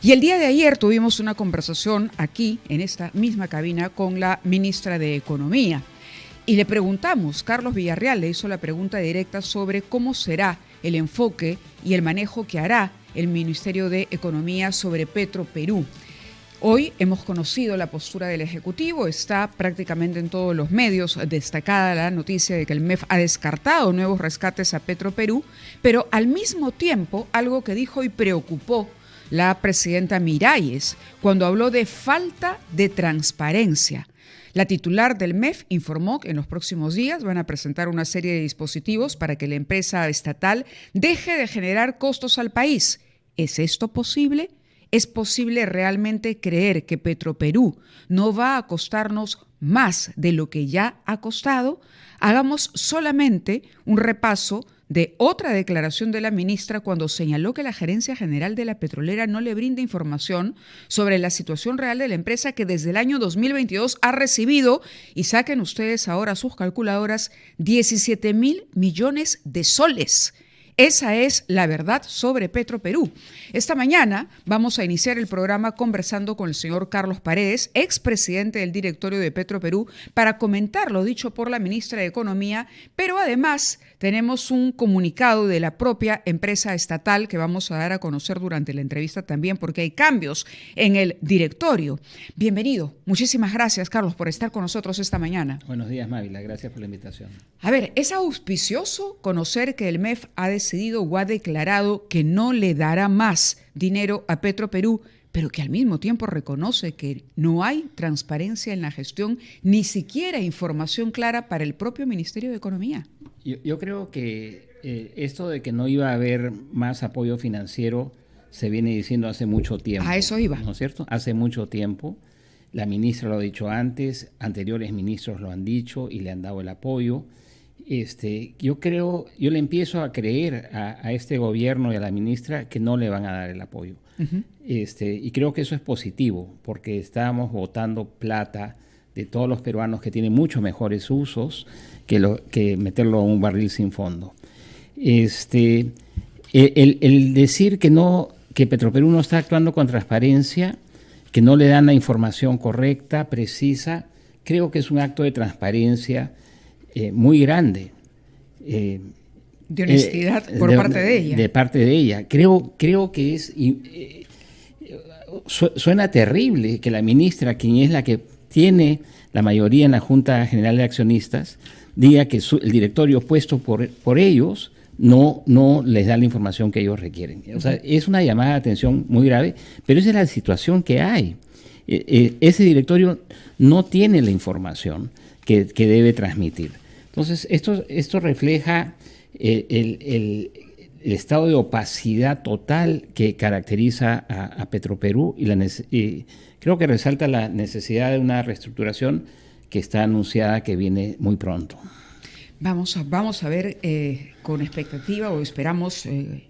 Y el día de ayer tuvimos una conversación aquí, en esta misma cabina, con la ministra de Economía. Y le preguntamos, Carlos Villarreal le hizo la pregunta directa sobre cómo será el enfoque y el manejo que hará el Ministerio de Economía sobre Petroperú. Hoy hemos conocido la postura del Ejecutivo, está prácticamente en todos los medios destacada la noticia de que el MEF ha descartado nuevos rescates a Petroperú, pero al mismo tiempo algo que dijo y preocupó la presidenta Miralles cuando habló de falta de transparencia. La titular del MEF informó que en los próximos días van a presentar una serie de dispositivos para que la empresa estatal deje de generar costos al país. ¿Es esto posible? ¿Es posible realmente creer que Petroperú no va a costarnos más de lo que ya ha costado? Hagamos solamente un repaso de otra declaración de la ministra cuando señaló que la Gerencia General de la Petrolera no le brinda información sobre la situación real de la empresa que desde el año 2022 ha recibido, y saquen ustedes ahora sus calculadoras, 17.000 millones de soles. Esa es la verdad sobre Petroperú. Esta mañana vamos a iniciar el programa conversando con el señor Carlos Paredes, expresidente del directorio de Petroperú, para comentar lo dicho por la ministra de Economía, pero además tenemos un comunicado de la propia empresa estatal que vamos a dar a conocer durante la entrevista también, porque hay cambios en el directorio. Bienvenido. Muchísimas gracias, Carlos, por estar con nosotros esta mañana. Buenos días, Mávila. Gracias por la invitación. A ver, es auspicioso conocer que el MEF ha decidido o ha declarado que no le dará más dinero a Petroperú, pero que al mismo tiempo reconoce que no hay transparencia en la gestión, ni siquiera información clara para el propio Ministerio de Economía. Yo creo que esto de que no iba a haber más apoyo financiero se viene diciendo hace mucho tiempo. A eso iba. ¿No es cierto? Hace mucho tiempo. La ministra lo ha dicho antes, anteriores ministros lo han dicho y le han dado el apoyo. Yo le empiezo a creer a este gobierno y a la ministra que no le van a dar el apoyo. Uh-huh. Y creo que eso es positivo, porque estábamos botando plata de todos los peruanos que tienen mucho mejores usos que meterlo a un barril sin fondo. El decir que Petroperú no está actuando con transparencia, que no le dan la información correcta, precisa, creo que es un acto de transparencia muy grande. De honestidad por parte de ella. De parte de ella. Creo que suena terrible que la ministra, quien es la que tiene la mayoría en la Junta General de Accionistas, diga que el directorio puesto por ellos no les da la información que ellos requieren. O sea, es una llamada de atención muy grave, pero esa es la situación que hay. Ese directorio no tiene la información que debe transmitir. Entonces, esto refleja el estado de opacidad total que caracteriza a Petroperú y creo que resalta la necesidad de una reestructuración que está anunciada que viene muy pronto. Vamos a ver con expectativa, o esperamos en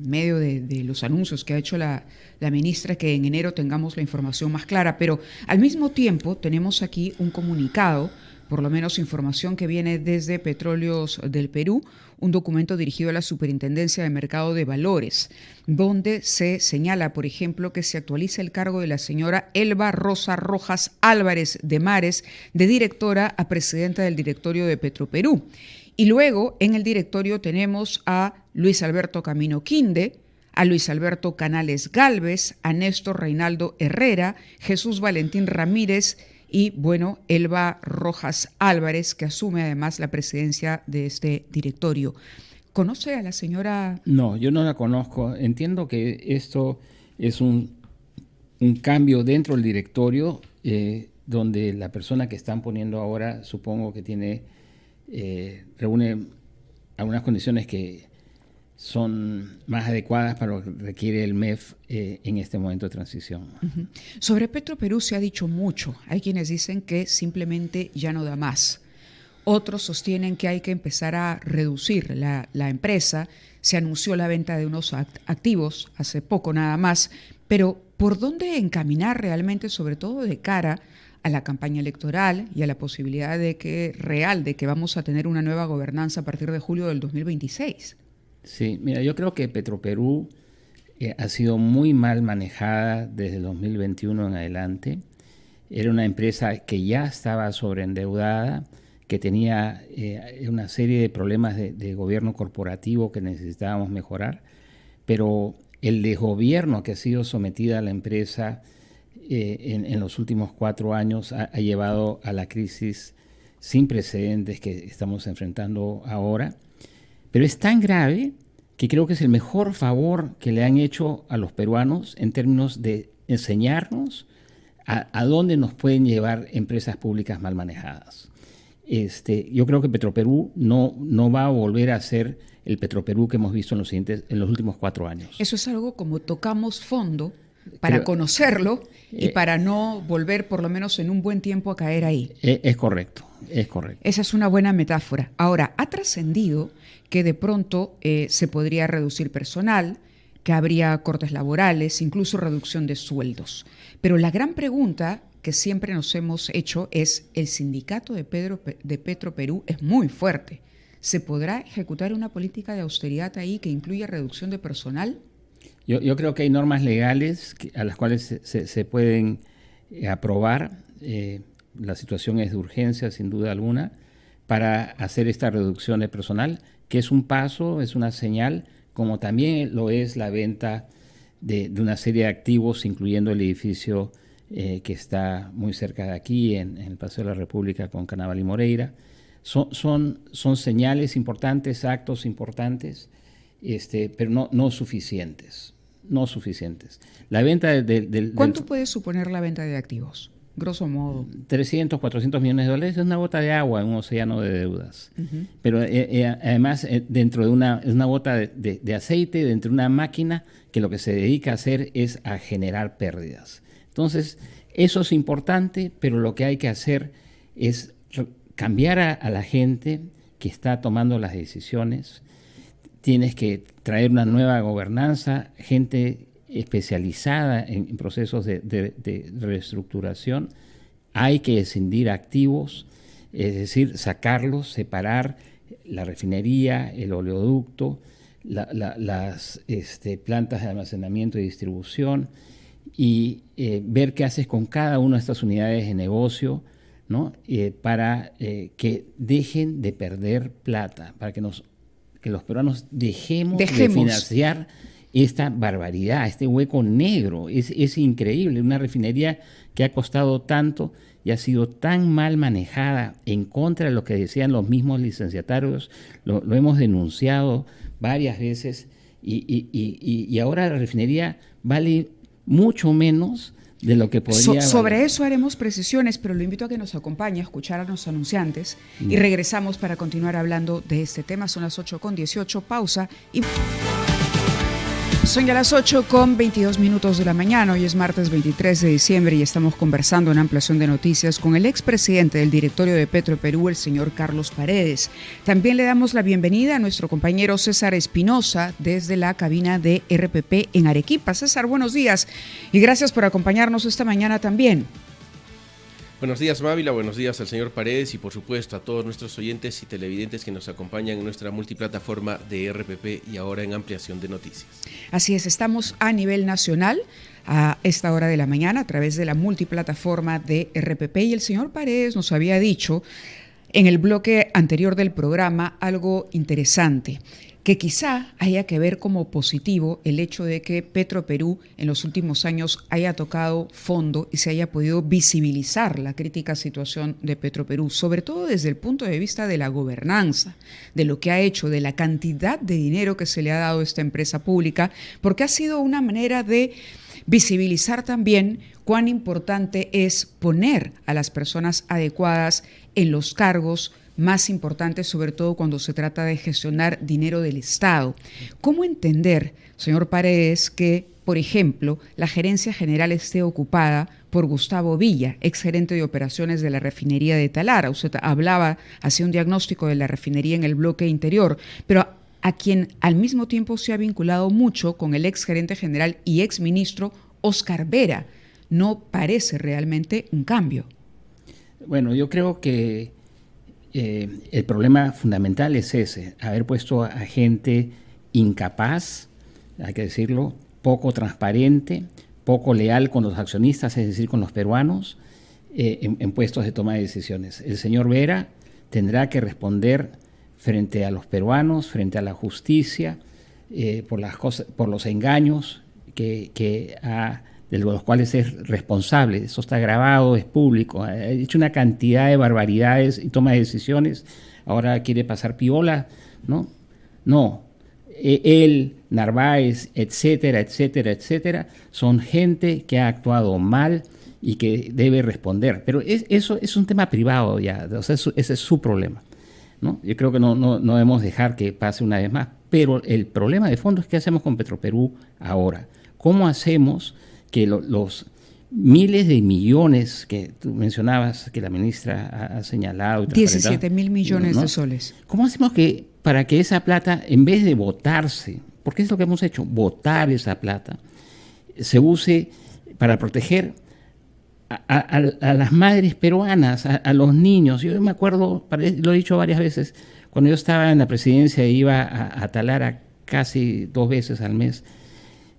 medio de los anuncios que ha hecho la ministra, que en enero tengamos la información más clara, pero al mismo tiempo tenemos aquí un comunicado, por lo menos información que viene desde Petróleos del Perú, un documento dirigido a la Superintendencia de Mercado de Valores, donde se señala, por ejemplo, que se actualiza el cargo de la señora Elba Rosa Rojas Álvarez de Mares, de directora a presidenta del directorio de Petroperú. Y luego en el directorio tenemos a Luis Alberto Camino Quinde, a Luis Alberto Canales Gálvez, a Néstor Reinaldo Herrera, Jesús Valentín Ramírez y, bueno, Elba Rojas Álvarez, que asume además la presidencia de este directorio. ¿Conoce a la señora? No, yo no la conozco. Entiendo que esto es un cambio dentro del directorio, donde la persona que están poniendo ahora, supongo que reúne algunas condiciones que son más adecuadas para lo que requiere el MEF en este momento de transición. Uh-huh. Sobre Petroperú se ha dicho mucho. Hay quienes dicen que simplemente ya no da más. Otros sostienen que hay que empezar a reducir la empresa. Se anunció la venta de unos activos hace poco nada más. Pero ¿por dónde encaminar realmente, sobre todo de cara a la campaña electoral y a la posibilidad de que vamos a tener una nueva gobernanza a partir de julio del 2026? Sí, mira, yo creo que Petroperú ha sido muy mal manejada desde el 2021 en adelante. Era una empresa que ya estaba sobreendeudada, que tenía una serie de problemas de gobierno corporativo que necesitábamos mejorar, pero el desgobierno que ha sido sometida a la empresa en los últimos 4 años ha llevado a la crisis sin precedentes que estamos enfrentando ahora. Pero es tan grave que creo que es el mejor favor que le han hecho a los peruanos en términos de enseñarnos a dónde nos pueden llevar empresas públicas mal manejadas. Yo creo que Petroperú no va a volver a ser el Petroperú que hemos visto en los últimos 4 años. Eso es algo como tocamos fondo para conocerlo y para no volver por lo menos en un buen tiempo a caer ahí. Es correcto, es correcto. Esa es una buena metáfora. Ahora, ha trascendido que de pronto se podría reducir personal, que habría cortes laborales, incluso reducción de sueldos. Pero la gran pregunta que siempre nos hemos hecho es, el sindicato de Petroperú es muy fuerte. ¿Se podrá ejecutar una política de austeridad ahí que incluya reducción de personal? Yo creo que hay normas legales a las cuales se pueden aprobar. La situación es de urgencia, sin duda alguna, para hacer esta reducción de personal, que es un paso, es una señal, como también lo es la venta de una serie de activos, incluyendo el edificio que está muy cerca de aquí, en el Paseo de la República con Carnaval y Moreira. Son señales importantes, actos importantes, pero no suficientes. No suficientes. La venta ¿Cuánto puede suponer la venta de activos? Grosso modo. 300, 400 millones de dólares es una gota de agua en un océano de deudas. Uh-huh. Pero además, dentro de una gota de aceite, dentro de una máquina que lo que se dedica a hacer es a generar pérdidas. Entonces, eso es importante, pero lo que hay que hacer es cambiar a la gente que está tomando las decisiones. Tienes que traer una nueva gobernanza, gente especializada en procesos de reestructuración. Hay que escindir activos, es decir, sacarlos, separar la refinería, el oleoducto, las plantas de almacenamiento y distribución y ver qué haces con cada una de estas unidades de negocio, ¿no? Para que dejen de perder plata, para que los peruanos dejemos de financiar esta barbaridad, este hueco negro. Es increíble, una refinería que ha costado tanto y ha sido tan mal manejada en contra de lo que decían los mismos licenciatarios, lo hemos denunciado varias veces y ahora la refinería vale mucho menos de lo que podría sobre eso haremos precisiones, pero lo invito a que nos acompañe a escuchar a los anunciantes y regresamos para continuar hablando de este tema. Son las 8:18, pausa y... Son ya las 8:22 de la mañana, hoy es martes 23 de diciembre y estamos conversando en Ampliación de Noticias con el expresidente del directorio de Petroperú, el señor Carlos Paredes. También le damos la bienvenida a nuestro compañero César Espinosa desde la cabina de RPP en Arequipa. César, buenos días y gracias por acompañarnos esta mañana también. Buenos días, Mávila, buenos días al señor Paredes y por supuesto a todos nuestros oyentes y televidentes que nos acompañan en nuestra multiplataforma de RPP y ahora en Ampliación de Noticias. Así es, estamos a nivel nacional a esta hora de la mañana a través de la multiplataforma de RPP y el señor Paredes nos había dicho en el bloque anterior del programa algo interesante, que quizá haya que ver como positivo el hecho de que Petroperú en los últimos años haya tocado fondo y se haya podido visibilizar la crítica situación de Petroperú, sobre todo desde el punto de vista de la gobernanza, de lo que ha hecho, de la cantidad de dinero que se le ha dado a esta empresa pública, porque ha sido una manera de visibilizar también cuán importante es poner a las personas adecuadas en los cargos más importante, sobre todo cuando se trata de gestionar dinero del Estado. ¿Cómo entender, señor Paredes, que, por ejemplo, la gerencia general esté ocupada por Gustavo Villa, exgerente de operaciones de la refinería de Talara? Usted hacía un diagnóstico de la refinería en el bloque interior, pero a quien al mismo tiempo se ha vinculado mucho con el exgerente general y exministro Oscar Vera. No parece realmente un cambio. Bueno, yo creo que el problema fundamental es ese, haber puesto a gente incapaz, hay que decirlo, poco transparente, poco leal con los accionistas, es decir, con los peruanos, en puestos de toma de decisiones. El señor Vera tendrá que responder frente a los peruanos, frente a la justicia, por los engaños de los cuales es responsable. Eso está grabado, es público. Ha hecho una cantidad de barbaridades y toma de decisiones. Ahora quiere pasar piola, ¿no? No. Él, Narváez, etcétera, etcétera, etcétera, son gente que ha actuado mal y que debe responder. Pero eso es un tema privado ya, o sea, ese es su problema, ¿no? Yo creo que no debemos dejar que pase una vez más. Pero el problema de fondo es qué hacemos con Petroperú ahora. ¿Cómo hacemos que los miles de millones que tú mencionabas, que la ministra ha señalado? 17.000 millones de soles. ¿Cómo hacemos para que esa plata, en vez de votarse, porque es lo que hemos hecho, votar esa plata, se use para proteger a las madres peruanas, a los niños? Yo me acuerdo, lo he dicho varias veces, cuando yo estaba en la presidencia e iba a Talara casi 2 veces al mes,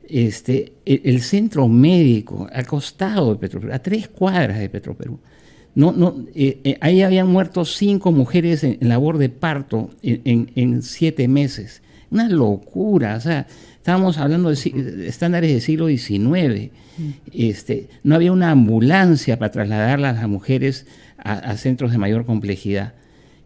el centro médico al costado de Petroperú, a 3 cuadras de Petroperú, ahí habían muerto 5 mujeres en labor de parto en 7 meses. Una locura, o sea, estábamos hablando de estándares del siglo XIX. No había una ambulancia para trasladarlas a las mujeres a centros de mayor complejidad.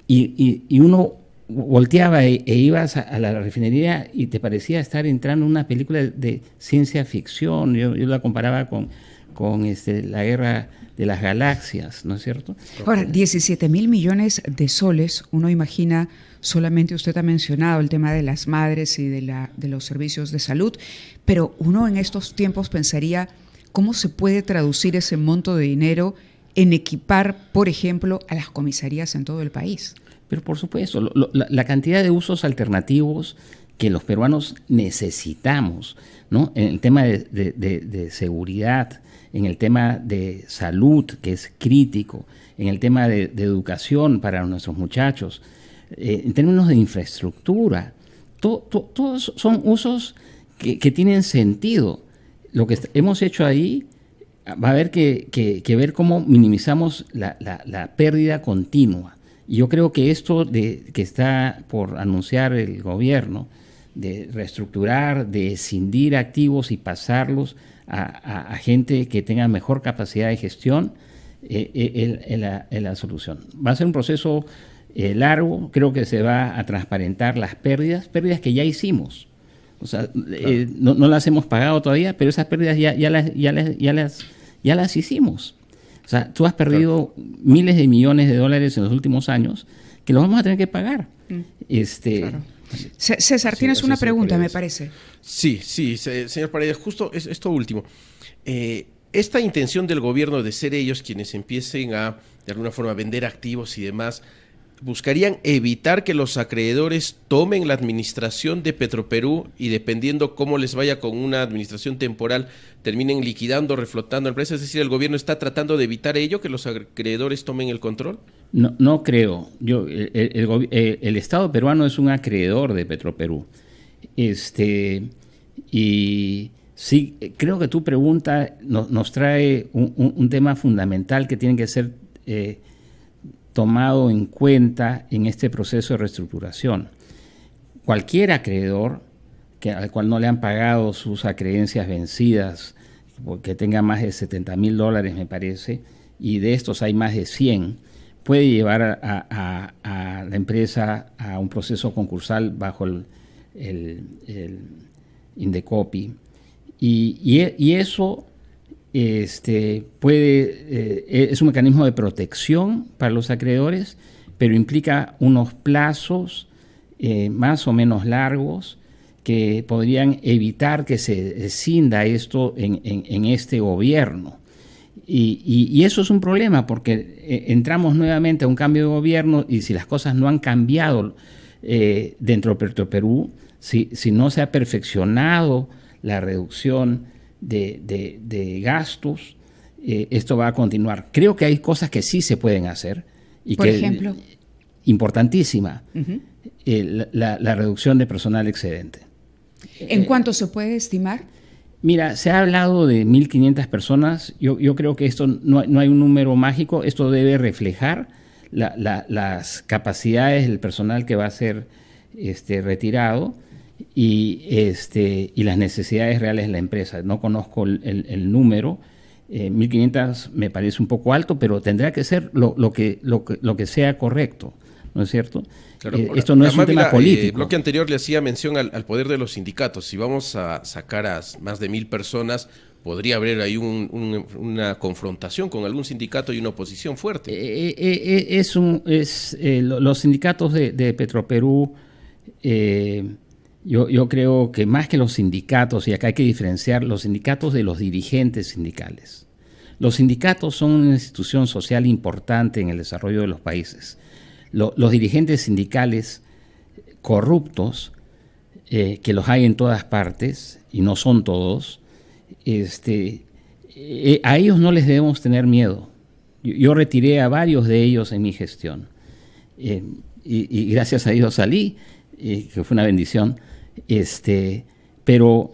Y uno volteaba e ibas a la refinería y te parecía estar entrando en una película de ciencia ficción. Yo la comparaba con la guerra de las galaxias, ¿no es cierto? Ahora, 17.000 millones de soles, uno imagina, solamente usted ha mencionado el tema de las madres y de los servicios de salud, pero uno en estos tiempos pensaría cómo se puede traducir ese monto de dinero en equipar, por ejemplo, a las comisarías en todo el país. Pero por supuesto, la cantidad de usos alternativos que los peruanos necesitamos, ¿no? En el tema de seguridad, en el tema de salud, que es crítico, en el tema de educación para nuestros muchachos, en términos de infraestructura, todos son usos que tienen sentido. Lo que hemos hecho ahí va a haber que ver cómo minimizamos la pérdida continua. Y yo creo que esto que está por anunciar el gobierno, de reestructurar, de escindir activos y pasarlos a gente que tenga mejor capacidad de gestión, es la solución. Va a ser un proceso largo, creo que se va a transparentar las pérdidas que ya hicimos. O sea, claro. No las hemos pagado todavía, pero esas pérdidas ya las hicimos. O sea, tú has perdido miles de millones de dólares en los últimos años que los vamos a tener que pagar. Claro. César, tienes una pregunta, me parece. Sí, señor Paredes, justo esto último. Esta intención del gobierno de ser ellos quienes empiecen de alguna forma, vender activos y demás, ¿buscarían evitar que los acreedores tomen la administración de Petroperú y dependiendo cómo les vaya con una administración temporal, terminen liquidando, reflotando empresas? Es decir, ¿el gobierno está tratando de evitar ello, que los acreedores tomen el control? No creo. El Estado peruano es un acreedor de Petroperú. Y sí, creo que tu pregunta nos trae un tema fundamental que tiene que ser tomado en cuenta en este proceso de reestructuración. Cualquier acreedor al cual no le han pagado sus acreencias vencidas, que tenga más de $70,000, me parece, y de estos hay más de 100, puede llevar a la empresa a un proceso concursal bajo el Indecopi. Y eso es un mecanismo de protección para los acreedores, pero implica unos plazos más o menos largos que podrían evitar que se escinda esto en este gobierno. Y eso es un problema porque entramos nuevamente a un cambio de gobierno y si las cosas no han cambiado dentro de Petroperú, si no se ha perfeccionado la reducción de gastos, esto va a continuar. Creo que hay cosas que sí se pueden hacer. Y por ejemplo, importantísima, la reducción de personal excedente. ¿En cuánto se puede estimar? Mira, se ha hablado de 1.500 personas. Yo creo que esto no hay un número mágico. Esto debe reflejar las capacidades del personal que va a ser retirado y las necesidades reales de la empresa. No conozco el número. 1.500 me parece un poco alto, pero tendrá que ser lo que sea correcto, ¿no es cierto? Claro, esto no es un tema político. El bloque anterior le hacía mención al poder de los sindicatos. Si vamos a sacar a más de 1.000 personas, podría haber ahí una confrontación con algún sindicato y una oposición fuerte. Los sindicatos de Petroperú, yo creo que más que los sindicatos, y acá hay que diferenciar los sindicatos de los dirigentes sindicales. Los sindicatos son una institución social importante en el desarrollo de los países. Los dirigentes sindicales corruptos, que los hay en todas partes, y no son todos, a ellos no les debemos tener miedo. Yo retiré a varios de ellos en mi gestión, y gracias a Dios salí, que fue una bendición, pero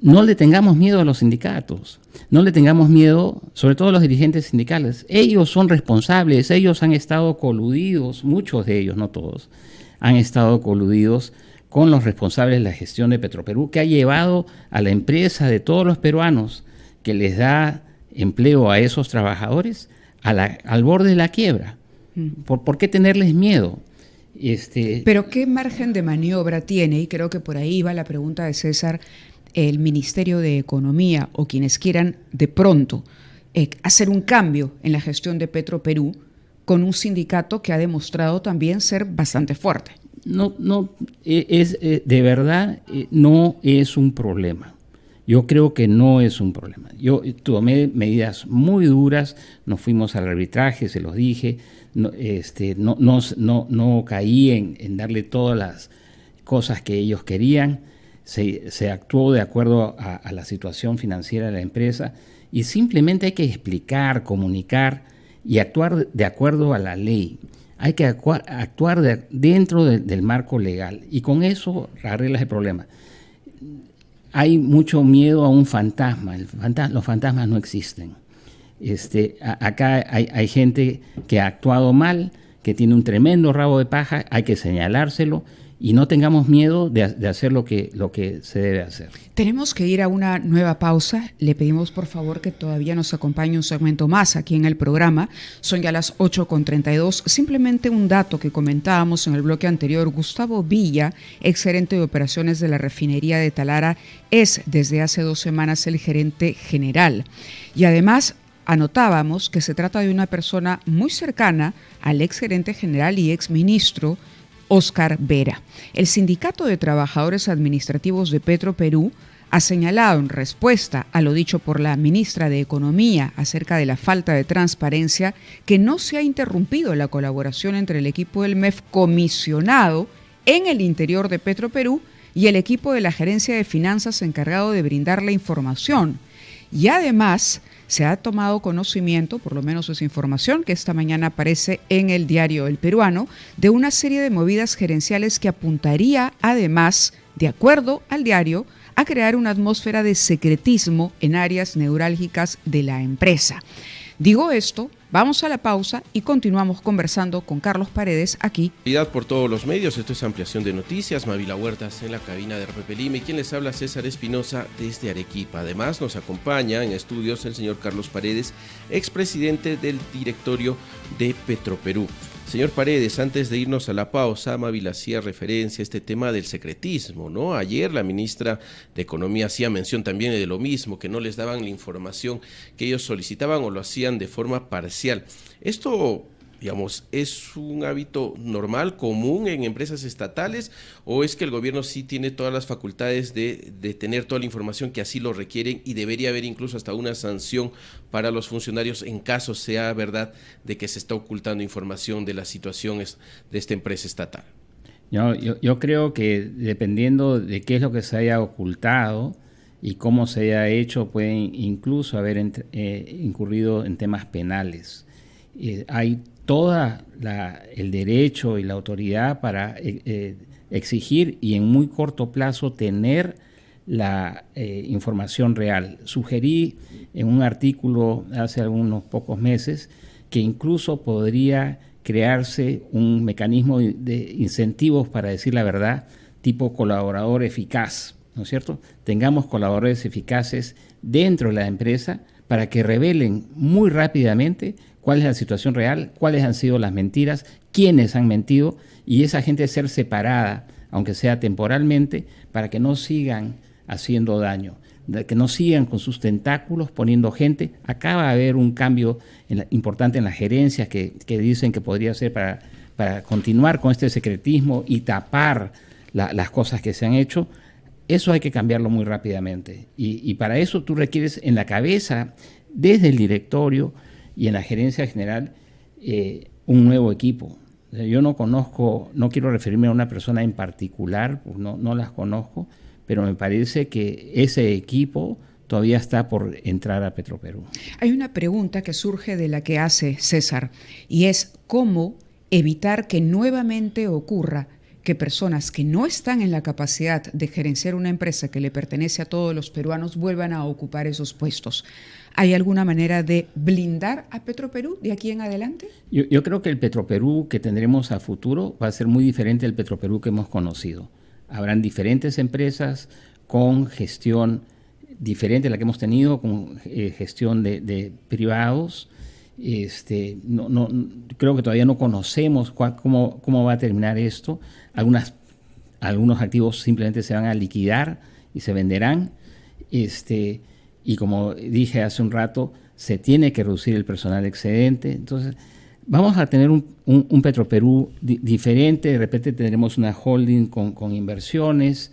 no le tengamos miedo a los sindicatos, no le tengamos miedo, sobre todo a los dirigentes sindicales. Ellos son responsables, ellos han estado coludidos, muchos de ellos, no todos, han estado coludidos con los responsables de la gestión de Petroperú, que ha llevado a la empresa de todos los peruanos, que les da empleo a esos trabajadores, al borde de la quiebra. ¿Por qué tenerles miedo? Pero ¿qué margen de maniobra tiene? Y creo que por ahí va la pregunta de César, el Ministerio de Economía o quienes quieran de pronto hacer un cambio en la gestión de Petroperú con un sindicato que ha demostrado también ser bastante fuerte. De verdad, no es un problema. Yo creo que no es un problema. Yo tomé medidas muy duras, nos fuimos al arbitraje, se los dije, no caí en darle todas las cosas que ellos querían. Se actuó de acuerdo a la situación financiera de la empresa y simplemente hay que explicar, comunicar y actuar de acuerdo a la ley. Hay que actuar dentro del marco legal y con eso arreglas el problema. Hay mucho miedo a un fantasma. Los fantasmas no existen. Acá hay gente que ha actuado mal, que tiene un tremendo rabo de paja, hay que señalárselo y no tengamos miedo de hacer lo que se debe hacer. Tenemos que ir a una nueva pausa. Le pedimos por favor que todavía nos acompañe un segmento más aquí en el programa. Son ya las 8:32. Simplemente un dato que comentábamos en el bloque anterior. Gustavo Villa, exgerente de operaciones de la refinería de Talara, es desde hace 2 semanas el gerente general. Y además anotábamos que se trata de una persona muy cercana al exgerente general y exministro Óscar Vera. El Sindicato de Trabajadores Administrativos de Petroperú ha señalado en respuesta a lo dicho por la ministra de Economía acerca de la falta de transparencia que no se ha interrumpido la colaboración entre el equipo del MEF comisionado en el interior de Petroperú y el equipo de la Gerencia de Finanzas encargado de brindar la información. Y además se ha tomado conocimiento, por lo menos esa información que esta mañana aparece en el diario El Peruano, de una serie de movidas gerenciales que apuntaría además, de acuerdo al diario, a crear una atmósfera de secretismo en áreas neurálgicas de la empresa. Digo esto, vamos a la pausa y continuamos conversando con Carlos Paredes aquí. Por todos los medios, esto es Ampliación de Noticias, Mavila Huertas en la cabina de RPP Lima y quien les habla César Espinosa desde Arequipa. Además nos acompaña en estudios el señor Carlos Paredes, expresidente del directorio de Petroperú. Señor Paredes, antes de irnos a la pausa, Mavila hacía referencia a este tema del secretismo, ¿no? Ayer la ministra de Economía hacía mención también de lo mismo, que no les daban la información que ellos solicitaban o lo hacían de forma parcial. Esto, digamos, ¿es un hábito normal, común en empresas estatales o es que el gobierno sí tiene todas las facultades de tener toda la información que así lo requieren y debería haber incluso hasta una sanción para los funcionarios en caso sea verdad de que se está ocultando información de las situaciones de esta empresa estatal? Yo creo que dependiendo de qué es lo que se haya ocultado y cómo se haya hecho, pueden incluso haber incurrido en temas penales. Hay el derecho y la autoridad para exigir y en muy corto plazo tener la información real. Sugerí en un artículo hace algunos pocos meses que incluso podría crearse un mecanismo de incentivos para decir la verdad, tipo colaborador eficaz, ¿no es cierto? Tengamos colaboradores eficaces dentro de la empresa para que revelen muy rápidamente cuál es la situación real, cuáles han sido las mentiras, quiénes han mentido, y esa gente ser separada, aunque sea temporalmente, para que no sigan haciendo daño, que no sigan con sus tentáculos poniendo gente. Acaba de haber un cambio importante en las gerencias que dicen que podría ser para continuar con este secretismo y tapar las cosas que se han hecho. Eso hay que cambiarlo muy rápidamente. Y para eso tú requieres en la cabeza, desde el directorio y en la gerencia general, un nuevo equipo. Yo no conozco, no quiero referirme a una persona en particular, pues no las conozco, pero me parece que ese equipo todavía está por entrar a Petroperú. Hay una pregunta que surge de la que hace César, y es cómo evitar que nuevamente ocurra que personas que no están en la capacidad de gerenciar una empresa que le pertenece a todos los peruanos vuelvan a ocupar esos puestos. ¿Hay alguna manera de blindar a Petroperú de aquí en adelante? Yo creo que el Petroperú que tendremos a futuro va a ser muy diferente del Petroperú que hemos conocido. Habrán diferentes empresas con gestión diferente a la que hemos tenido, con gestión de privados. Creo que todavía no conocemos cómo va a terminar esto. Algunos activos simplemente se van a liquidar y se venderán. Y como dije hace un rato, se tiene que reducir el personal excedente. Entonces, vamos a tener un Petroperú diferente. De repente tendremos una holding con inversiones,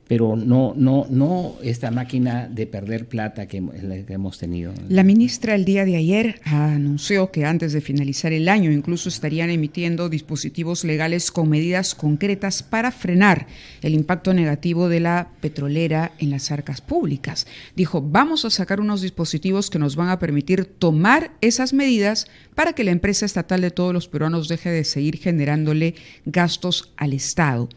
pero no esta máquina de perder plata que hemos tenido. La ministra el día de ayer anunció que antes de finalizar el año incluso estarían emitiendo dispositivos legales con medidas concretas para frenar el impacto negativo de la petrolera en las arcas públicas. Dijo, vamos a sacar unos dispositivos que nos van a permitir tomar esas medidas para que la empresa estatal de todos los peruanos deje de seguir generándole gastos al Estado.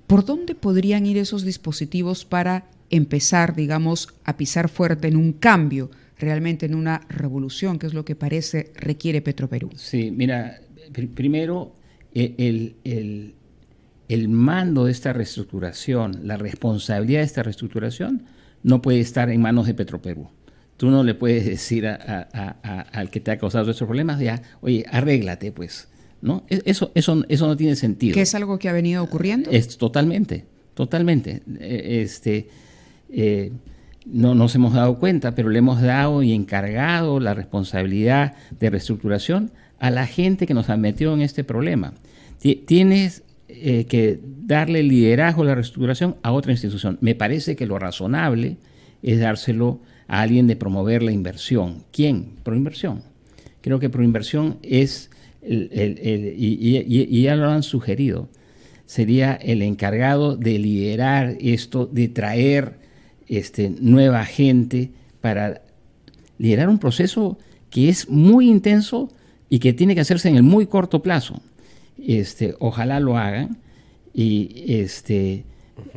¿Por dónde podrían ir esos dispositivos para empezar, digamos, a pisar fuerte en un cambio, realmente en una revolución, que es lo que parece requiere Petroperú? Sí, mira, primero el mando de esta reestructuración, la responsabilidad de esta reestructuración no puede estar en manos de Petroperú. Tú no le puedes decir al que te ha causado estos problemas, ya, oye, arréglate pues. ¿No? Eso no tiene sentido. ¿Que es algo que ha venido ocurriendo? Es totalmente. No nos hemos dado cuenta, pero le hemos dado y encargado la responsabilidad de reestructuración a la gente que nos ha metido en este problema. Tienes que darle liderazgo a la reestructuración a otra institución. Me parece que lo razonable es dárselo a alguien de promover la inversión. ¿Quién? Proinversión. Creo que Proinversión es... y ya lo han sugerido, sería el encargado de liderar esto, de traer nueva gente para liderar un proceso que es muy intenso y que tiene que hacerse en el muy corto plazo. Ojalá lo hagan. Y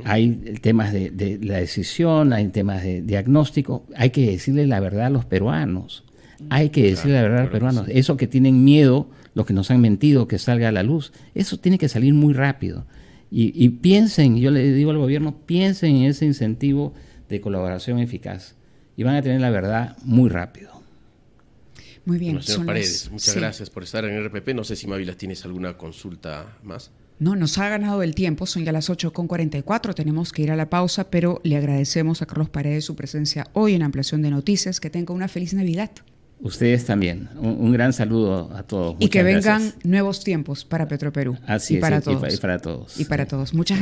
hay temas de la decisión, hay temas de diagnóstico. Hay que decirle la verdad a los peruanos. Hay que decirle la verdad a los peruanos. Sí. Eso que tienen miedo, los que nos han mentido, que salga a la luz, eso tiene que salir muy rápido. Y piensen, yo le digo al gobierno, piensen en ese incentivo de colaboración eficaz. Y van a tener la verdad muy rápido. Muy bien. Bueno, señor Paredes, muchas gracias por estar en RPP. No sé si, Mávila, tienes alguna consulta más. No, nos ha ganado el tiempo, son ya las 8:44, tenemos que ir a la pausa, pero le agradecemos a Carlos Paredes su presencia hoy en Ampliación de Noticias. Que tenga una feliz Navidad. Ustedes también. Un gran saludo a todos. Y que vengan nuevos tiempos para Petroperú. Así y para es, todos. Y para todos. Y para todos. Muchas gracias.